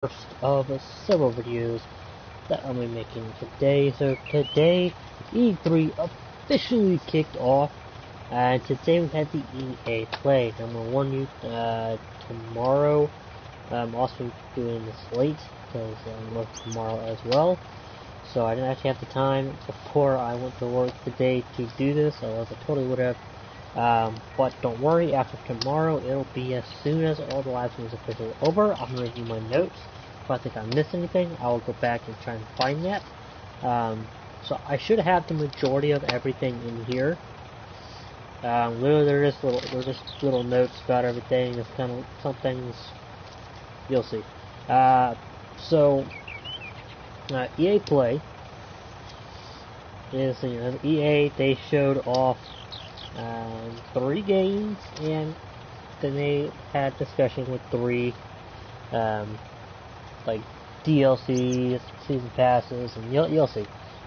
first of several videos that I'll be making today. So today, E3 officially kicked off, and today we had the EA Play. Number one, tomorrow, I'm also doing this late, because I'm working tomorrow as well. So I didn't actually have the time before I went to work today to do this, otherwise I totally would have. But don't worry, after tomorrow, it'll be as soon as all the live streams are officially over. I'm going to review my notes. If I think I missed anything, I will go back and try and find that. So I should have the majority of everything in here. Literally, there's just little notes about everything. It's kind of some things you'll see. EA Play is, EA, they showed off 3 games, and then they had discussion with 3 like DLCs, season passes, and you'll see.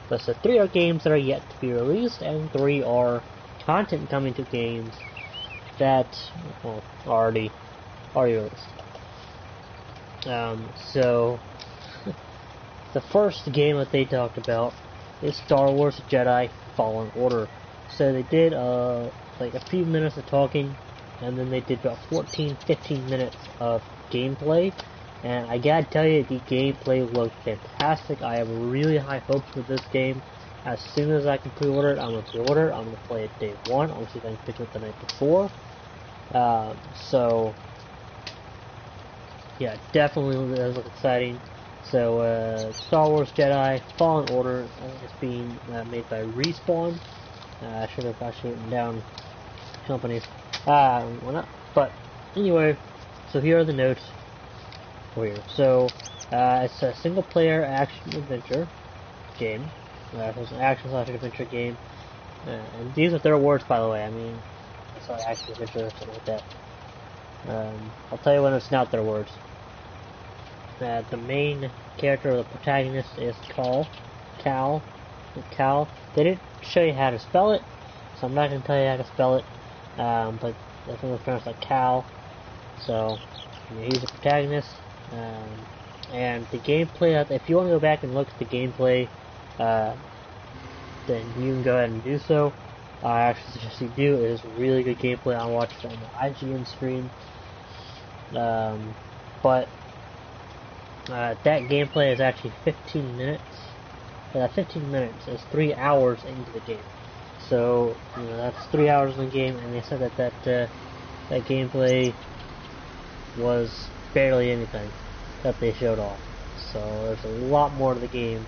But so 3 are games that are yet to be released, and 3 are content coming to games that already released. So the first game that they talked about is Star Wars Jedi Fallen Order. So they did like a few minutes of talking, and then they did about 14-15 minutes of gameplay. And I gotta tell you, the gameplay looked fantastic. I have really high hopes for this game. As soon as I can pre-order it, I'm gonna pre-order it. I'm gonna play it day 1. I'll see if I can pick it up the night before. So yeah, definitely does look exciting. So Star Wars Jedi Fallen Order is being made by Respawn. I should have actually written down companies. Well, not, but anyway, so here are the notes for you. So it's a single-player action-adventure game. It's an action/adventure game, and these are their words, by the way. I mean, it's not action-adventure or something like that. I'll tell you when it's not their words. The main character, or the protagonist, is Cal. They didn't show you how to spell it, so I'm not going to tell you how to spell it, but I think it's pronounced like Cal. So he's the protagonist, and the gameplay, if you want to go back and look at the gameplay, then you can go ahead and do so. I actually suggest you do. It is really good gameplay. I watched it on the IGN stream, but that gameplay is actually 15 minutes. 15 minutes is 3 hours into the game. So, that's 3 hours in the game, and they said that gameplay was barely anything that they showed off. So there's a lot more to the game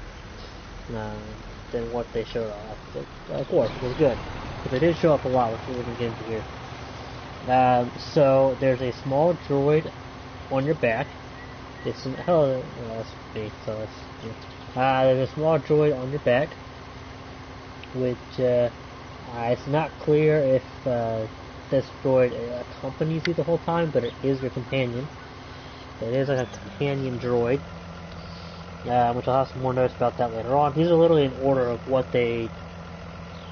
than what they showed off. But, of course, it was good. But they did show off a lot, which we're going to get into here. So there's a small droid on your back. It's that's me, so that's, there's a small droid on your back, which it's not clear if this droid accompanies you the whole time, but it is your companion. It is like a companion droid, which I'll have some more notes about that later on. These are literally in order of what they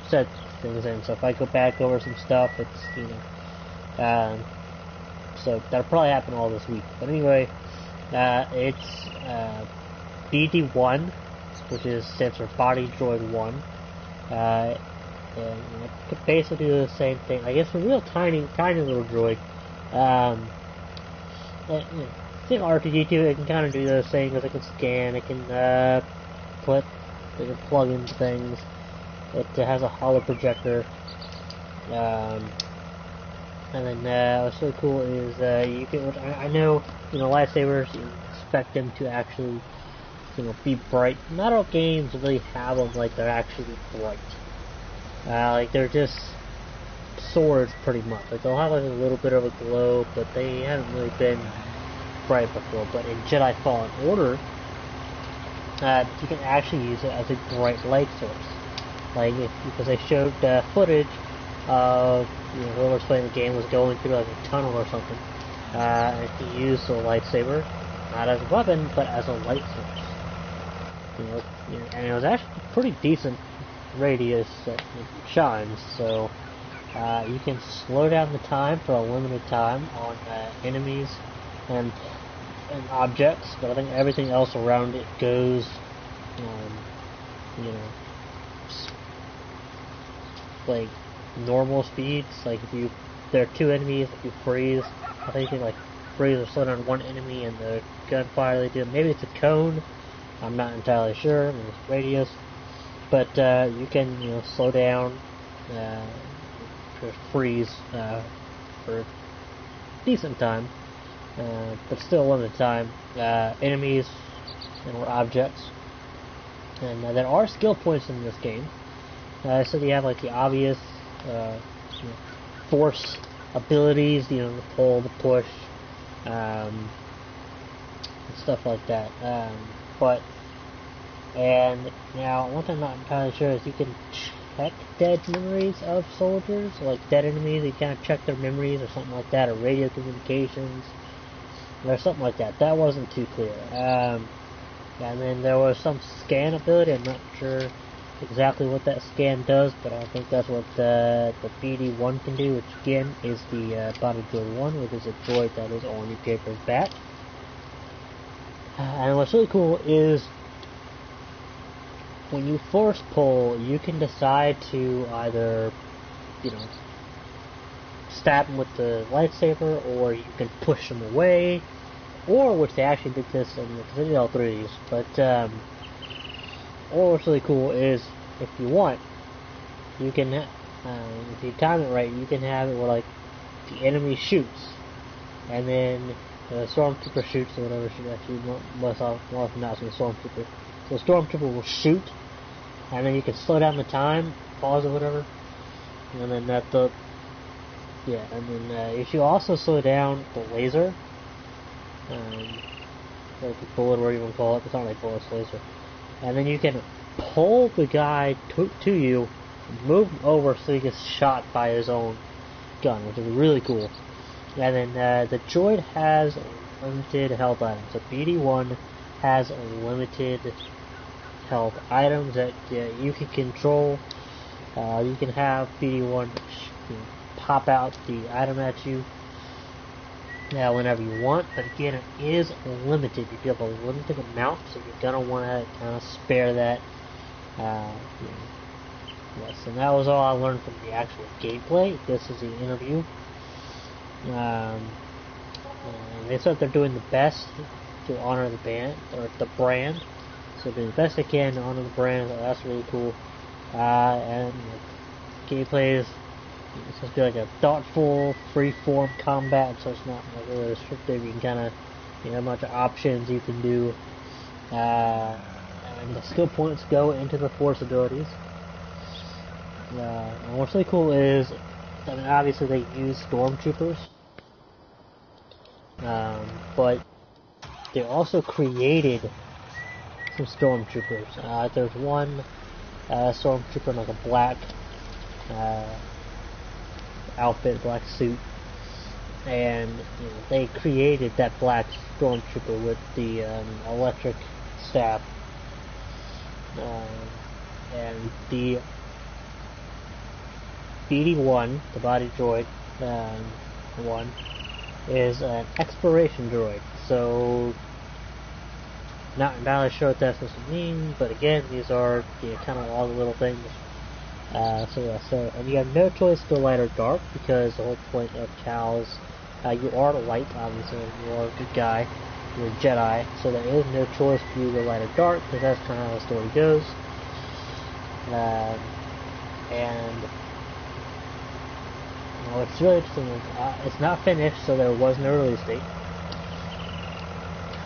said things in, so if I go back over some stuff, it's, so that'll probably happen all this week. But anyway, it's BD1, which stands for Body Droid 1, and it could basically do the same thing. I guess a real tiny little droid. It's in RPG2, it can kind of do those things. It can scan, it can plug into things. It has a holo projector. And then what's really cool is you can. I know, lightsabers, you expect them to actually, be bright. Not all games really have them like they're actually bright. Like they're just swords, pretty much. Like they'll have like a little bit of a glow, but they haven't really been bright before. But in Jedi Fallen Order, you can actually use it as a bright light source. Like because they showed footage of whoever's playing the game was going through like a tunnel or something, and he used a lightsaber, not as a weapon, but as a light source. And it was actually pretty decent radius that it shines, so you can slow down the time for a limited time on enemies, and and objects, but I think everything else around it goes, you know, like normal speeds. Like if there are two enemies, if you freeze, I think you can like freeze or slow down one enemy and the gunfire they do. Maybe it's a cone. I'm not entirely sure. I mean, it's radius, but you can slow down, or freeze for a decent time, but still limited time. Enemies or objects, and there are skill points in this game. So you have like the obvious force abilities, the pull, the push, and stuff like that. And now one thing I'm not entirely sure is you can check dead memories of soldiers, like dead enemies. You kind of check their memories or something like that, or radio communications, or something like that. That wasn't too clear. And then there was some scan ability. I'm not sure exactly what that scan does, but I think that's what the BD-1 can do, which again is the Body Droid 1, which is a droid that is on Paper's back. And what's really cool is when you force pull, you can decide to either, stab them with the lightsaber, or you can push them away, or, which they actually did this in the all three of these, but, or what's really cool is, if you want, you can, if you time it right, you can have it where, like, the enemy shoots, and then the Stormtrooper shoots, or whatever, actually, more often not, so the Stormtrooper. So the Stormtrooper will shoot, and then you can slow down the time, pause or whatever, and then and then if you also slow down the laser, like the bullet, or whatever you want to call it, it's not like bullet, it's laser, and then you can pull the guy to you, move him over so he gets shot by his own gun, which is really cool. And then the droid has limited health items. So BD-1 has limited health items that you can control. You can have BD-1 pop out the item at you whenever you want, but again, it is limited. You have a limited amount, so you're gonna want to kind of spare that. Yes, and that was all I learned from the actual gameplay. This is the interview. They said they're doing the best to honor the band, or the brand. So doing the best they can to honor the brand. So that's really cool. And gameplay is supposed to be like a thoughtful, free-form combat, so it's not like really restrictive. You can kind of, a bunch of options you can do. And the skill points go into the force abilities. And what's really cool is, obviously they use stormtroopers, but they also created some stormtroopers. There's one stormtrooper in like a black outfit, black suit, and they created that black stormtrooper with the electric staff, and the BD-1, the body droid, one, is an exploration droid. So, not entirely sure what that's supposed to mean, but again, these are kind of all the little things. And you have no choice to go light or dark, because the whole point of Cal's, you are light, obviously, you are a good guy, you're a Jedi, so there is no choice for you to go light or dark, because that's kind of how the story goes. And what's really interesting is it's not finished, so there was no release date.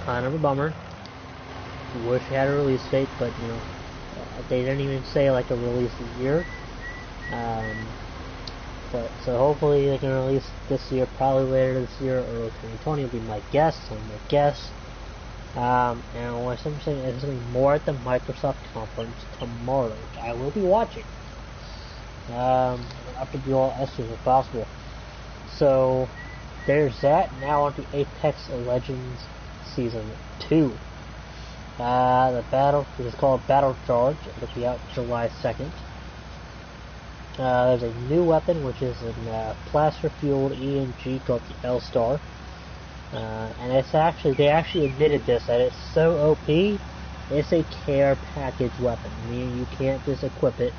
Kind of a bummer. Wish it had a release date, but they didn't even say like a release year. But so hopefully they can release this year, probably later this year, or early 2020 will be my guess. And what's interesting is there's going to be more at the Microsoft conference tomorrow, which I will be watching. Up to you all as soon as possible. So there's that. Now on to Apex Legends Season 2. The battle is called Battle Charge. It'll be out July 2nd. There's a new weapon, which is a plaster-fueled EMG called the L-Star. And they actually admitted this, that it's so OP, it's a care package weapon, meaning you can't just equip it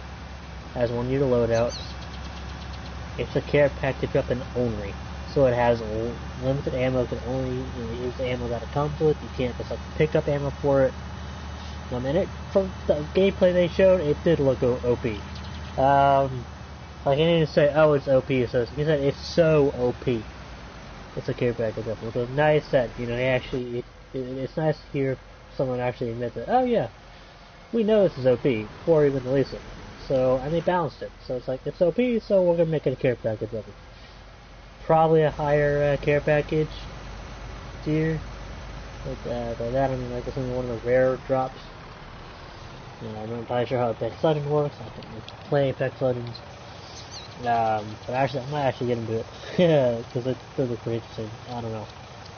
as one of your loadouts. It's a care package weapon only. So it has limited ammo, can only use the ammo that it comes with. You can't just like pick up ammo for it. I mean, from the gameplay they showed, it did look OP. Like I didn't say, oh, it's OP. So he said it's so OP. It's a care package weapon. So it's nice that they actually. It's nice to hear someone actually admit that. Oh yeah, we know this is OP before even release it. So and they balanced it. So it's like it's OP, so we're gonna make it a care package weapon. Probably a higher care package tier. But by that I mean like it's only one of the rare drops. I'm not entirely sure how Apex Legends works. I didn't play Apex Legends. But actually, I might actually get into it. Yeah, because it does look pretty interesting. I don't know.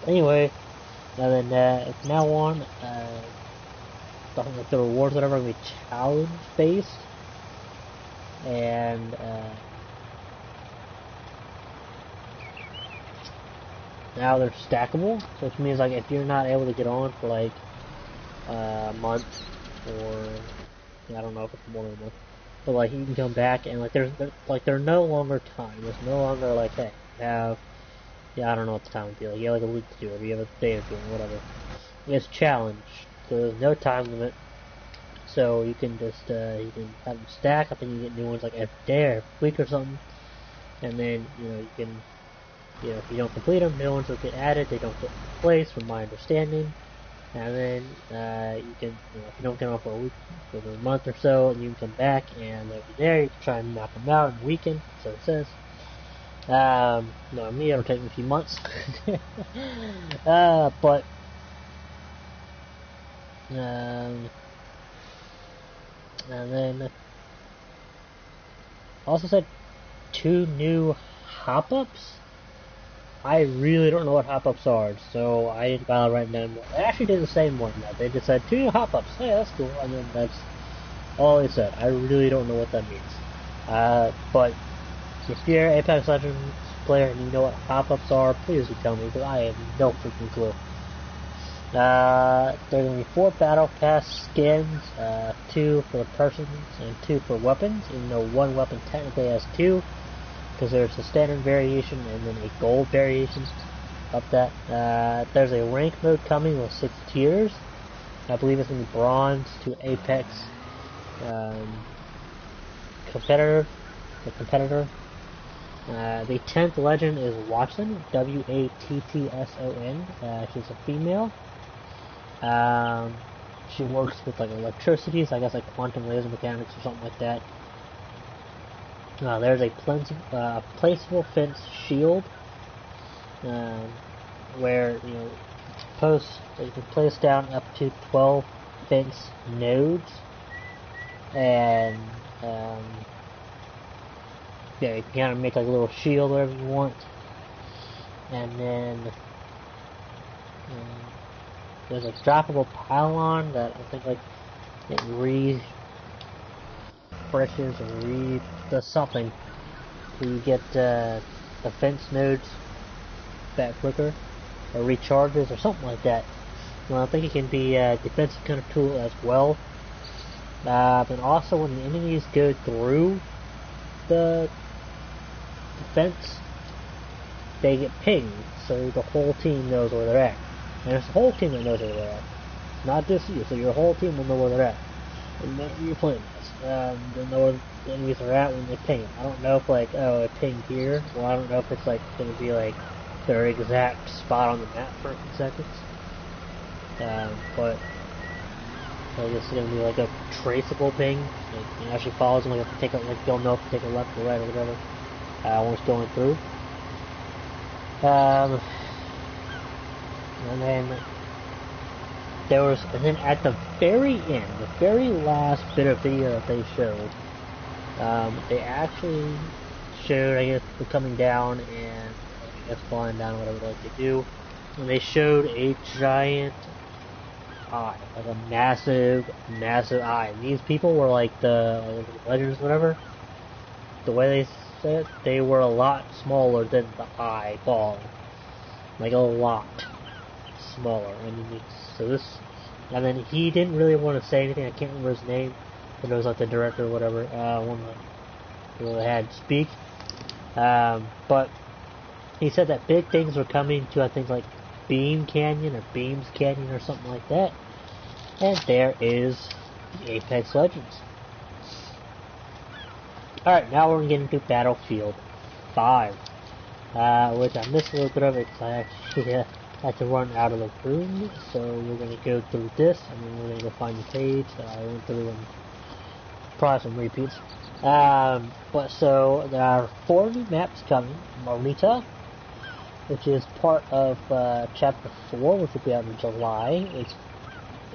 Anyway, and then from now on, the rewards whatever will be challenge based. And now they're stackable, so which means like if you're not able to get on for like a month, or I don't know if it's more than a month, but like you can come back and like they're no longer time. There's no longer like, hey, you have I don't know what the time would be like. You have like a week to do it, or you have a day to do it, whatever. It's challenge, so there's no time limit. So you can just you can have them stack. I think you get new ones like every day or every week or something, and then you can if you don't complete them, new ones will get added. They don't get replaced, from my understanding. And then you can if you don't get them for a week, for a month or so, you can come back and they'll be there. You can try and knock them out in a weekend. So it says. No, me it'll take me a few months. But and then also said 2 new hop-ups. I really don't know what hop-ups are, so I didn't bother writing them. They actually did the same one. They just said 2 new hop-ups. Hey, that's cool. And then that's all they said. I really don't know what that means. But if you're an Apex Legends player and you know what hop-ups are, please do tell me, because I have no freaking clue. There's going to be 4 Battle Pass skins, 2 for persons and 2 for weapons, even though one weapon technically has 2, because there's a standard variation and then a gold variation of that. There's a rank mode coming with 6 tiers. I believe it's going to be bronze to Apex competitor. The 10th legend is Watson, Watson. She's a female. She works with like electricity, so I guess like quantum laser mechanics or something like that. There's a placeable fence shield, where you can place down up to 12 fence nodes, and you can kind of make like a little shield, whatever you want. And then there's a droppable pylon that I think like it refreshes or does something. So you get the fence nodes back quicker, or recharges or something like that. Well, I think it can be a defensive kind of tool as well. But also when the enemies go through the fence, they get pinged, so the whole team knows where they're at. And it's the whole team that knows where they're at, not just you. So your whole team will know where they're at, and you're playing this. They'll know where the enemies are at when they ping. I don't know if like, oh, it pinged here. Well, I don't know if it's like going to be like their exact spot on the map for a few seconds. But I guess it's going to be like a traceable ping. Like, it actually follows them. Like if you take a, like you'll know if you take a left or right or whatever. When it's going through. And then at the very end, the very last bit of video that they showed, they actually showed, I guess, the coming down and I guess flying down, whatever like they do. And they showed a giant eye, like a massive eye. And these people were like the legends, whatever. The way they said, they were a lot smaller than the eyeball. like a lot smaller. I mean, so this, and then he didn't really want to say anything. I can't remember his name, but it was like the director or whatever. One of the had to speak. But he said that big things were coming to, I think, like Beam Canyon or Beams Canyon or something like that. And there is the Apex Legends. Alright, now we're going to get into Battlefield 5. Which I missed a little bit of it because I actually had to run out of the room. So we're going to go through this and then we're going to go find the page that I went through and probably some repeats. But so there are 4 new maps coming. Marita, which is part of Chapter 4, which will be out in July. It's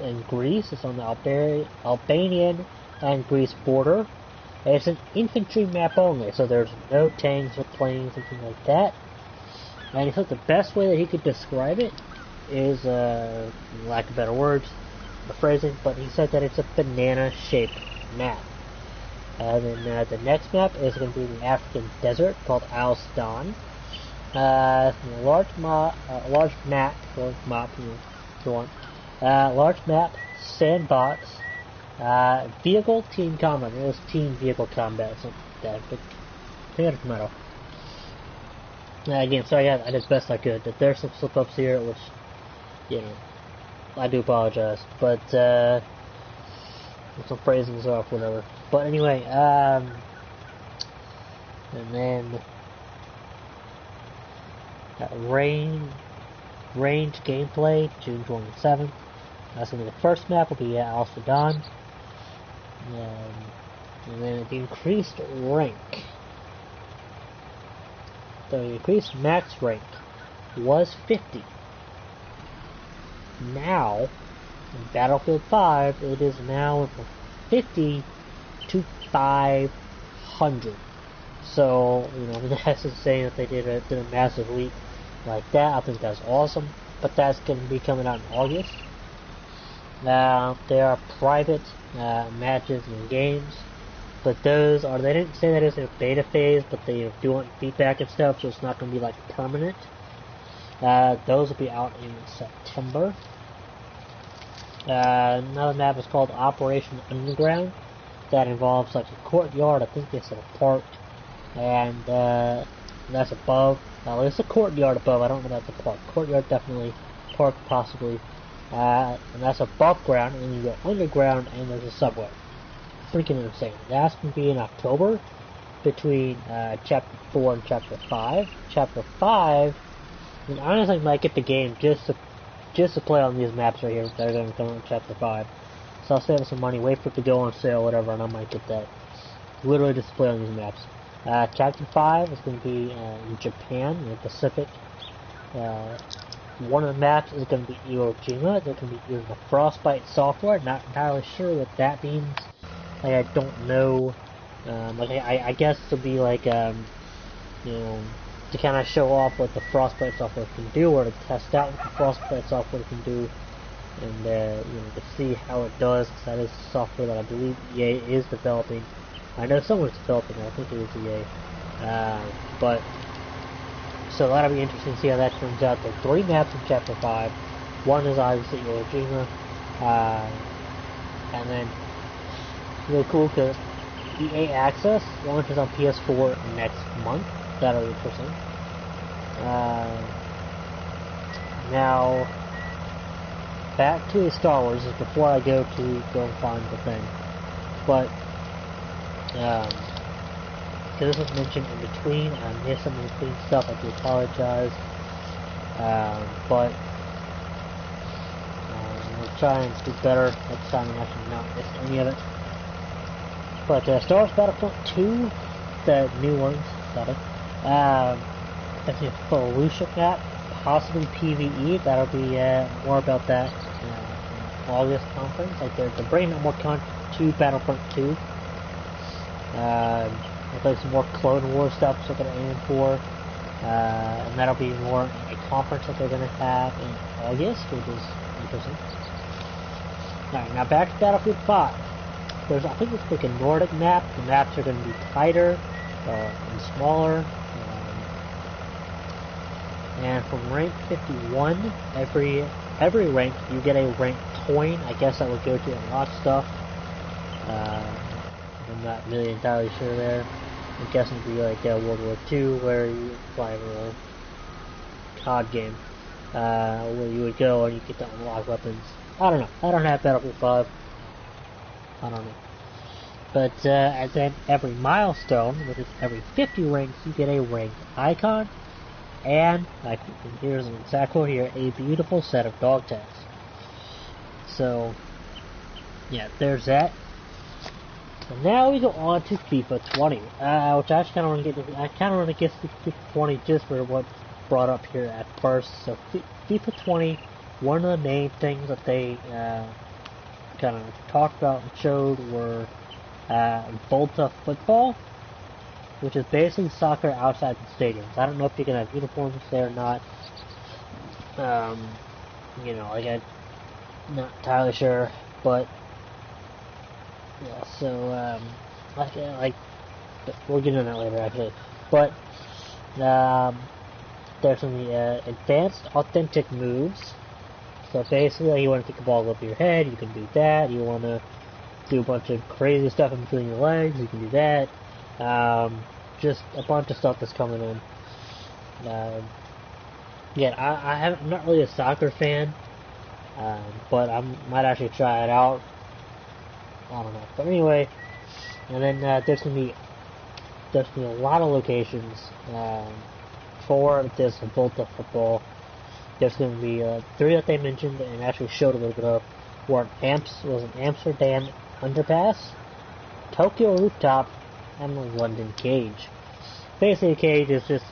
in Greece. It's on the Albanian and Greece border. And it's an infantry map only, so there's no tanks or planes, anything like that. And he said the best way that he could describe it is, lack of better words, the phrasing, but he said that it's a banana-shaped map. And then the next map is going to be the African desert called Al Stan. Large map, sandbox, vehicle team combat. It was team vehicle combat, something like that. But tomato, tomato. Again, sorry, I did as best I could. There's some slip-ups here, which, you know, I do apologize. But some phrasings off, whatever. But anyway, and then range gameplay, June 27th. That's going to be the first map, will be Al Sudan. And then the increased rank. The increased max rank was 50. Now, in Battlefield 5, it is now 50 to 500. So, you know, that's insane that they did a massive leap like that. I think that's awesome. But that's going to be coming out in August. There are private matches and games, but those are, they didn't say that it's a beta phase, but they do want feedback and stuff, so it's not going to be like permanent. Those will be out in September. Another map is called Operation Underground. That involves like a courtyard, I think they said a park, and that's above. There's a courtyard above, I don't know about the park. Courtyard definitely, park possibly. And that's above ground, and then you go underground, and there's a subway. Freaking insane. That's going to be in October, between Chapter 4 and Chapter 5. Chapter 5, I mean, honestly, I might get the game just to play on these maps right here that are going to come in Chapter 5. So I'll save some money, wait for it to go on sale, whatever, and I might get that. Literally just to play on these maps. Chapter 5 is going to be in Japan, in the Pacific. One of the maps is going to be Iwo Jima. They're going to be using the Frostbite software. Not entirely sure what that means. Like, I don't know. I guess it'll be like, you know, to kind of show off what the Frostbite software can do, or to test out what the Frostbite software can do, and you know, to see how it does. Because that is software that I believe EA is developing. I know someone's developing it. I think it is EA. But so that'll be interesting to see how that turns out. There are 3 maps in Chapter 5. One is obviously Iwo Jima, and then really cool because EA Access launches on PS4 next month. That'll be interesting. Now, back to Star Wars. This is before I go and find the thing. But, so this was mentioned in between. I missed some in between stuff. I do apologize. But we'll try and do better next time and actually not miss any of it. But Star Wars Battlefront 2, the new ones, got it. That's a Felucia map, possibly PvE. That'll be more about that in August conference. Like they're bringing out more content to Battlefront 2. Like some more Clone Wars stuff that they're aiming for, and that'll be more a conference that they're going to have in August, which is interesting. Alright, now back to Battlefield 5. I think it's like a Nordic map. The maps are going to be tighter and smaller. And from rank 51, every rank you get a rank coin. I guess that would go to a lot of stuff. I'm not really entirely sure there. I'm guessing it'd be like World War II, where you play a COD game, where you would go and you get to unlock weapons. I don't know. I don't have Battlefield 5. I don't know. But and then every milestone, which is every 50 ranks, you get a ranked icon, and here's an exact quote here: a beautiful set of dog tags. So yeah, there's that. And now we go on to FIFA 20, which I actually kind of want to get into. I kind of want to get to FIFA 20 just for what's brought up here at first. So FIFA 20, one of the main things that they kind of talked about and showed were Volta Football, which is basically soccer outside the stadiums. I don't know if you can have uniforms there or not. You know, like I'm not entirely sure, but yeah. So like we'll get into that later actually. But there's some advanced authentic moves. So basically, you want to kick a ball over your head, you can do that. You want to do a bunch of crazy stuff in between your legs, you can do that. Just a bunch of stuff that's coming in. Yeah, I'm not really a soccer fan, but I might actually try it out. I don't know. But anyway, and then there's gonna be a lot of locations for this Volta Football. There's going to be 3 that they mentioned and actually showed a little bit of. Were an Amsterdam Underpass, Tokyo Rooftop, and the London Cage. Basically, a cage is just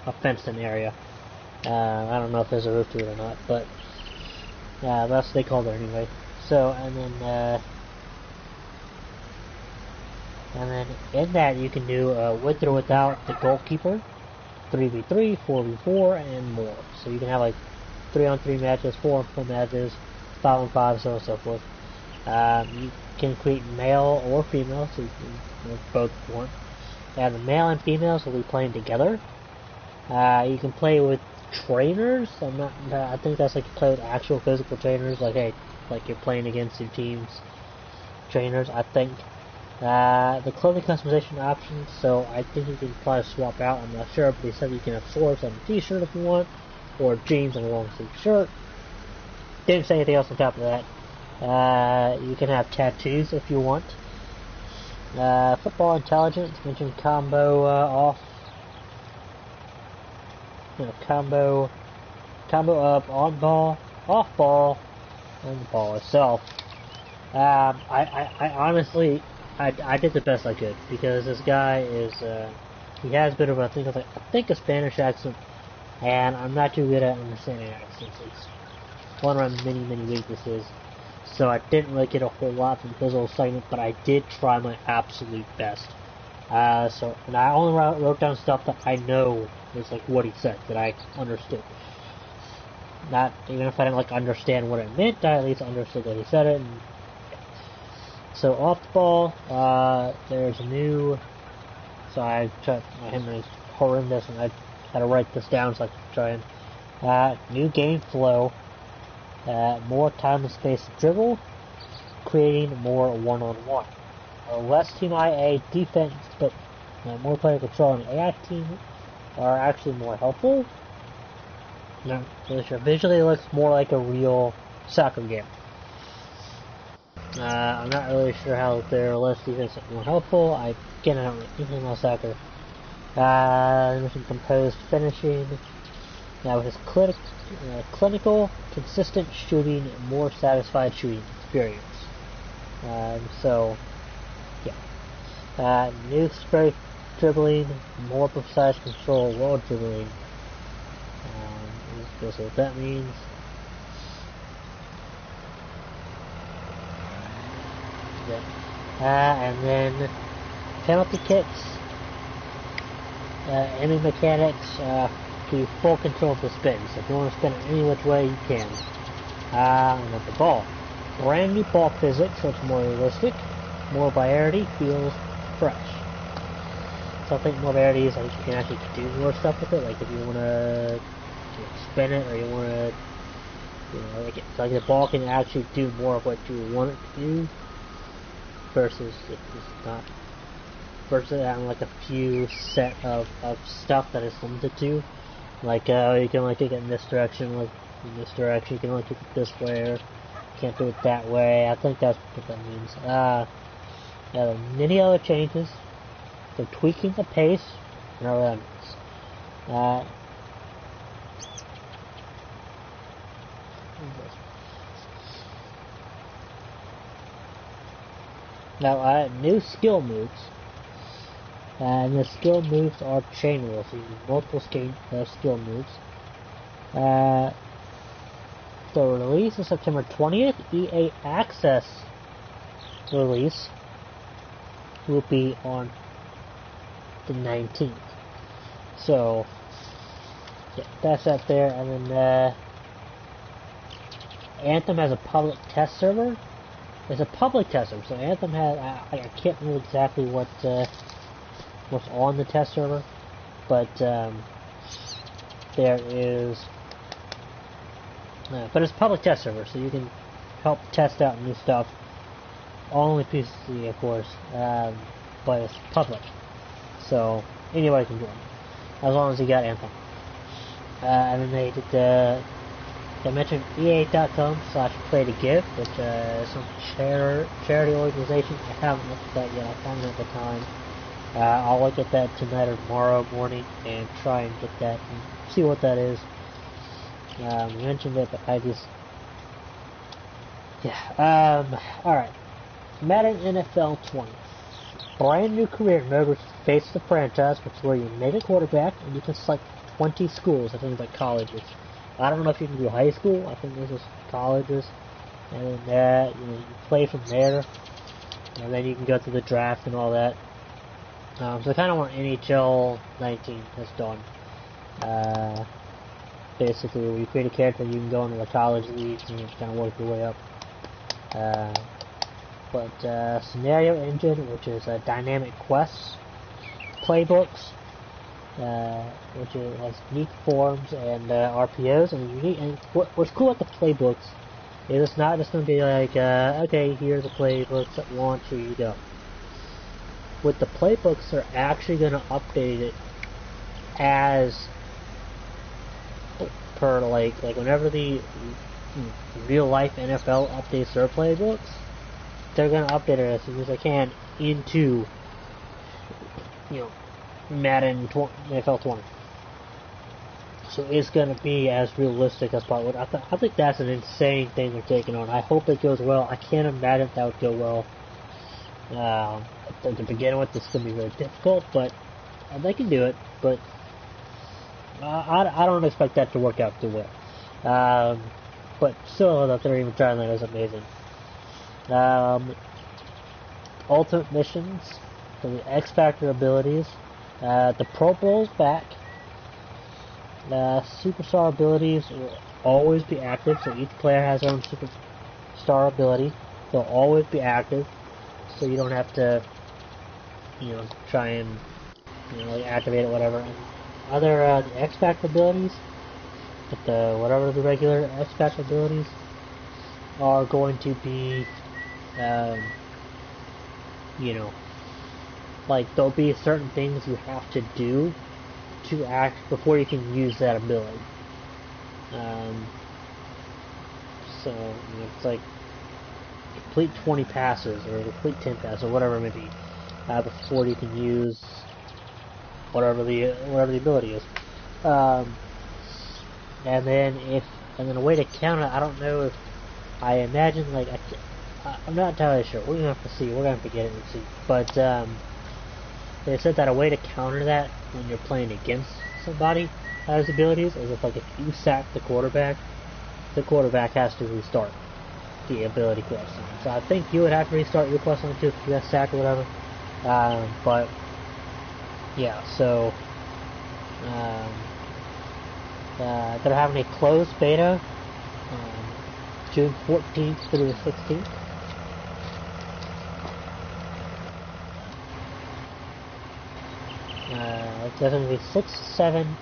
a fenced-in area. I don't know if there's a roof to it or not, but that's what they called it anyway. So, and then in that you can do with or without the goalkeeper, 3v3, 4v4, and more. So you can have like 3-on-3 matches, 4-on-4 matches, 5-on-5, so on and so forth. You can create male or female, so you can both if you want. And the male and females will be playing together. You can play with trainers. I think that's like you play with actual physical trainers, like you're playing against your team's trainers. I think. The clothing customization options, so I think you can probably swap out, I'm not sure, but they said you can have shorts on a t-shirt if you want, or jeans on a long sleeve shirt. Didn't say anything else on top of that. You can have tattoos if you want. Football intelligence, mentioned combo up, on ball, off ball, and the ball itself. I honestly, I did the best I could, because this guy is, he has a bit of, I think a Spanish accent, and I'm not too good at understanding accents. It's one of my many weaknesses. So I didn't really get a whole lot from his little segment, but I did try my absolute best. And I only wrote down stuff that I know is like what he said, that I understood. Not, even if I didn't understand what it meant, I at least understood that he said it. And, so off the ball, there's a new, so my handwriting is horrendous, and I had to write this down so I could try and, new game flow, more time and space to dribble, creating more one-on-one. Less Team IA defense, but more player control and AI team are actually more helpful. No, visually it looks more like a real soccer game. I'm not really sure how their less defense is more helpful. I don't know anything about soccer. Mission composed finishing. Now with his clinical, consistent shooting, more satisfied shooting experience. So, yeah. New spray dribbling, more precise control while dribbling. Let's see what that means. And then penalty kicks, aiming mechanics, to full control of the spin. So if you want to spin it any which way, you can. And then the ball. Brand new ball physics, so it's more realistic. More variety, feels fresh. So I think more varieties, I think you can actually do more stuff with it. Like if you want to spin it, or you want to, like the ball can actually do more of what you want it to do, versus if it's not. Versus having like a few set of stuff that is limited to. Like you can only take it in this direction, like in this direction. You can only take it this way, or can't do it that way. I think that's what that means. Many other changes. So tweaking the pace and our limits. Now, new skill moves. And the skill moves are chainable, so you use multiple skill moves. The release is September 20th. EA Access release will be on the 19th. So, yeah, that's out there. And then Anthem has a public test server. It's a public test server, so Anthem has, I can't remember exactly what's on the test server, but there is, but it's a public test server, so you can help test out new stuff. Only PC, of course, but it's public, so anybody can join, as long as you got Anthem. And then they did they mentioned EA.com/play-to-give, which is some charity organization. I haven't looked at that yet. I found it at the time. I'll look at that tonight or tomorrow morning and try and get that and see what that is. I mentioned it, but I just, yeah. Alright. Madden NFL 20. Brand new career mode, which is Face the Franchise, which is where you make a quarterback and you can select 20 schools. I think it's like colleges. I don't know if you can do high school. I think this is colleges. And then you play from there. And then you can go through the draft and all that. So I kind of want NHL 19 that's done. Basically, when you create a character, you can go into the college leagues and you kind of work your way up. But Scenario Engine, which is dynamic quests, playbooks, which has unique forms and RPOs, and what's cool about the playbooks is it's not just going to be like, okay, here's the playbooks at launch, here you go. With the playbooks, they're actually going to update it as per like whenever the real life NFL updates their playbooks, they're going to update it as soon as they can into Madden NFL 20. So it's going to be as realistic as possible. I think that's an insane thing they're taking on. I hope it goes well. I can't imagine that would go well. To begin with, it's going to be very difficult, but they can do it. But I don't expect that to work out too well. But still, that they're even trying that is amazing. Ultimate missions, for the X Factor abilities, the Pro Bowl's back. Superstar abilities will always be active, so each player has their own superstar ability. They'll always be active, so you don't have to, try and, like activate it, whatever. And other the X Factor abilities, but whatever the regular X Factor abilities are going to be, like there'll be certain things you have to do to act before you can use that ability. So it's like complete 20 passes or complete 10 passes or whatever it may be before you can use whatever the ability is. And then a way to counter it, I don't know if I imagine like I'm not entirely sure. We're gonna have to see. We're gonna have to get it and see. But they said that a way to counter that when you're playing against somebody that has abilities is if you sack the quarterback has to restart the ability quest line. So I think you would have to restart your quest line too if you got sacked or whatever. But yeah, so they're having a closed beta June 14th through the 16th. There's going to be 6, 7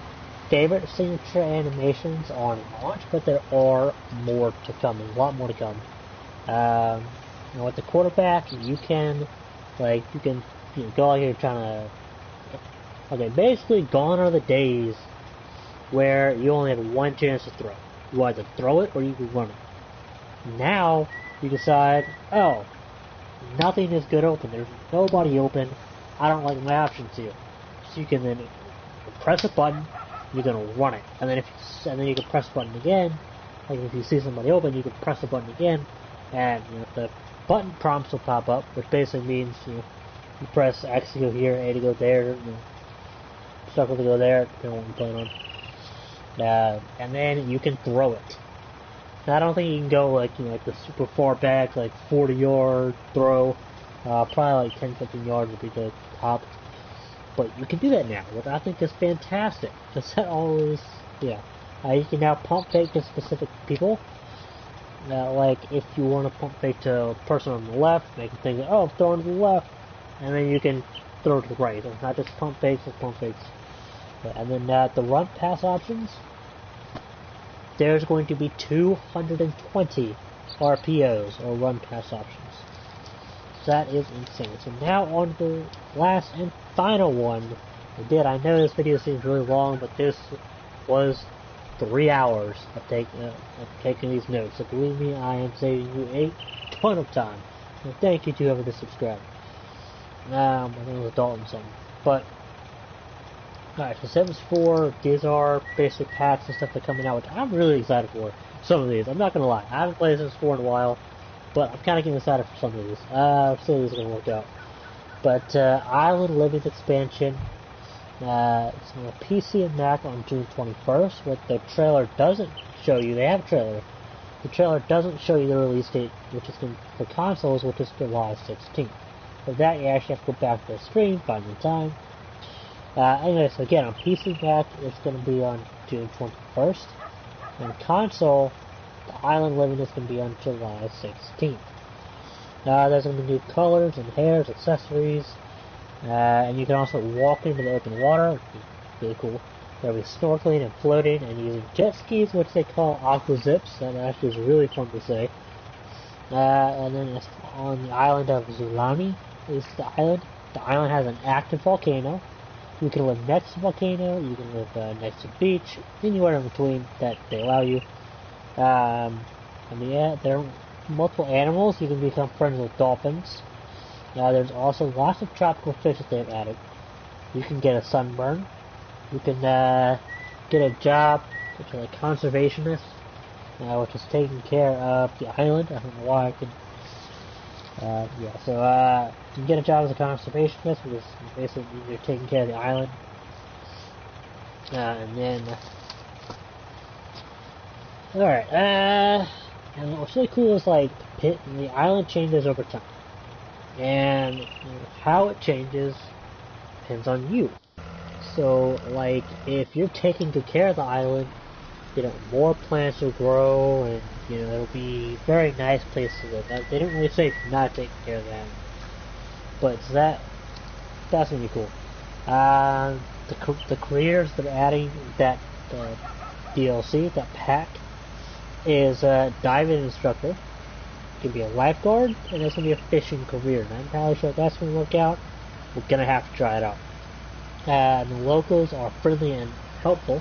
favorite signature animations on launch, but there are more to come. There's a lot more to come. With the quarterback, you can go out here trying to. Okay, basically, gone are the days where you only have one chance to throw. You either throw it or you can run it. Now you decide, oh, nothing is good open. There's nobody open. I don't like my options here. So you can then press a button. You're gonna run it, and then then you can press the button again. Like if you see somebody open, you can press the button again, and the button prompts will pop up, which basically means you press X to go here, A to go there, circle to go there, depending on what you're playing on. And then you can throw it. Now, I don't think you can go like the super far back, like 40-yard throw. Probably like 10, 15 yards would be the top. But you can do that now, which I think is fantastic. Because that always, you can now pump fake to specific people. Like if you want to pump fake to a person on the left, make them think, oh, I'm throwing to the left, and then you can throw to the right. So it's not just pump fakes, it's pump fakes. And then the run pass options, there's going to be 220 RPOs, or run pass options. So that is insane. So now on to the last and final one. I know this video seems really long, but this was 3 hours of taking these notes. So believe me, I am saving you a ton of time. And thank you to whoever just subscribed. I think it was Dalton something. But alright, so Sims 4, these are basic packs and stuff that are coming out, which I'm really excited for. Some of these, I'm not gonna lie. I haven't played Sims 4 in a while, but I'm kind of getting excited for some of these. See these are gonna work out. But Island Living expansion, it's on PC and Mac on June 21st. What the trailer doesn't show you, they have a trailer. The trailer doesn't show you the release date, which is for consoles, which is July 16th. For that, you actually have to go back to the stream, find the time. Anyway, so again, on PC Mac, it's going to be on June 21st. On console, the Island Living is going to be on July 16th. There's going to be new colors and hairs, accessories, and you can also walk into the open water, which is really cool. There'll be snorkeling and floating and using jet skis, which they call aqua zips. That actually is really fun to say. And then it's on the island of Zulani is the island. The island has an active volcano. You can live next to the volcano, you can live next to the beach, anywhere in between that they allow you. There are multiple animals. You can become friends with dolphins. There's also lots of tropical fish that they've added. You can get a sunburn. You can get a job, which is a conservationist, which is taking care of the island. I don't know why I could. You can get a job as a conservationist, which is basically you're taking care of the island. Alright, and what's really cool is the island changes over time. And how it changes depends on you. So, if you're taking good care of the island, more plants will grow, and, it'll be very nice place to live. They didn't really say if you're not taking care of the island. But that's gonna be cool. The careers that are adding that DLC, that pack, is a diving instructor. It can be a lifeguard, and there's gonna be a fishing career. Not entirely sure if that's gonna work out. We're gonna have to try it out. And the locals are friendly and helpful.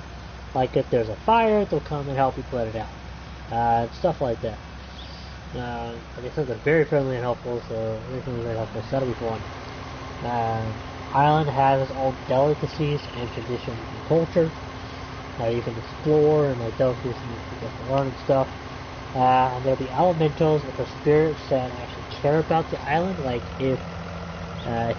Like if there's a fire, they'll come and help you put it out. Stuff like that. Like I said, they're very friendly and helpful, so everything's very helpful. So that'll be fun. Island has its own delicacies and traditions and culture. You can explore and delicacies and you get to learn and stuff. And there'll be elementals, which are spirits that actually care about the island. Like if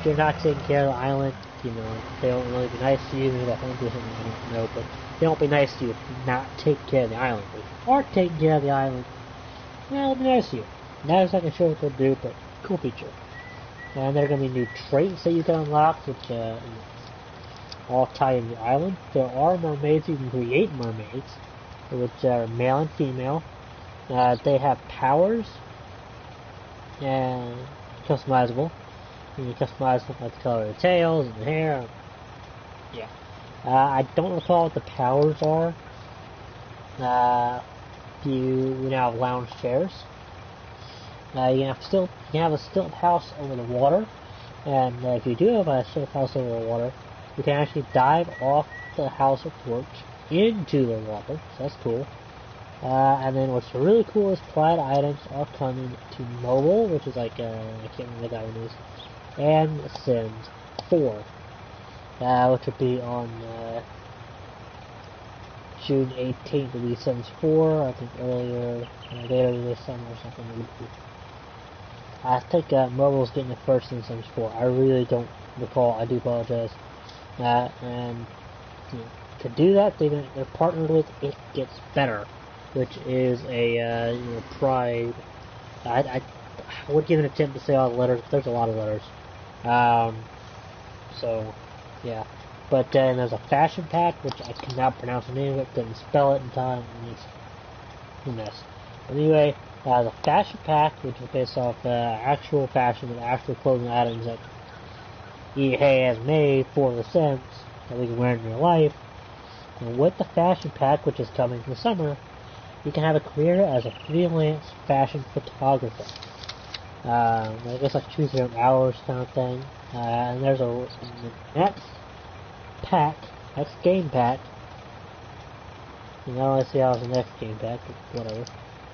you're not taking care of the island, they don't really be nice to you. Maybe that won't be something I don't know, but they won't be nice to you if you not take care of the island. But if you are taking care of the island, they'll be nice to you. Not exactly sure what they'll do, but cool feature. And there are going to be new traits that you can unlock, which all tie in the island. There are mermaids. You can create mermaids, which are male and female. They have powers and customizable. You can customize them like the color of the tails and the hair. Yeah. I don't recall what the powers are. You now have lounge chairs. You can have a stilt house over the water, and if you do have a stilt house over the water, you can actually dive off the house or porch into the water, so that's cool. And then what's really cool is Pride items are coming to mobile, which is like, I can't remember what that one is, and Sims 4, which will be on June 18th will be Sims 4, I think earlier, later this summer or something. I think mobile's getting it first in Sims 4. I really don't recall, I do apologize. And you know, to do that, they're partnered with It Gets Better, which is a Pride. I would give an attempt to say all the letters. There's a lot of letters. So yeah. But then there's a fashion pack, which I cannot pronounce the name of it, couldn't spell it in time, and it's a mess. But anyway, the fashion pack, which is based off actual fashion and actual clothing items that EA has made for The Sims that we can wear in real life. And with the fashion pack, which is coming this summer, you can have a career as a freelance fashion photographer. I guess like choose your own hours kind of thing. And there's the next game pack. You know, let's see how it's the next game pack, but whatever.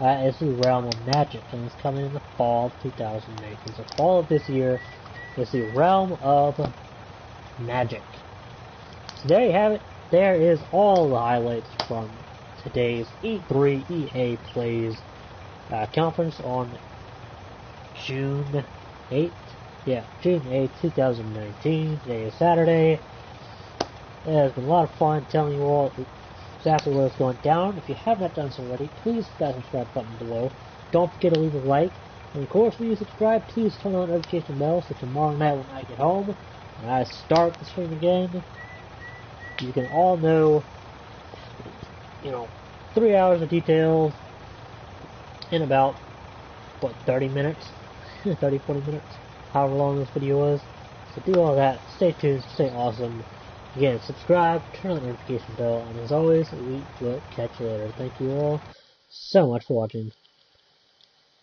It's the Realm of Magic, and it's coming in the fall of 2019. So fall of this year is the Realm of Magic. So there you have it. There is all the highlights from today's E3 EA Plays conference on June 8th. Yeah, June 8th, 2019. Today is Saturday. It has been a lot of fun telling you all exactly where it's going down. If you have not done so already, please hit that subscribe button below. Don't forget to leave a like. And of course, when you subscribe, please turn on the notification bell so tomorrow night when I get home and I start the stream again, you can all know, 3 hours of detail in about, 30 minutes? 30, 40 minutes? However long this video was. So do all that. Stay tuned. Stay awesome. Again, subscribe, turn on the notification bell, and as always, we will catch you later. Thank you all so much for watching.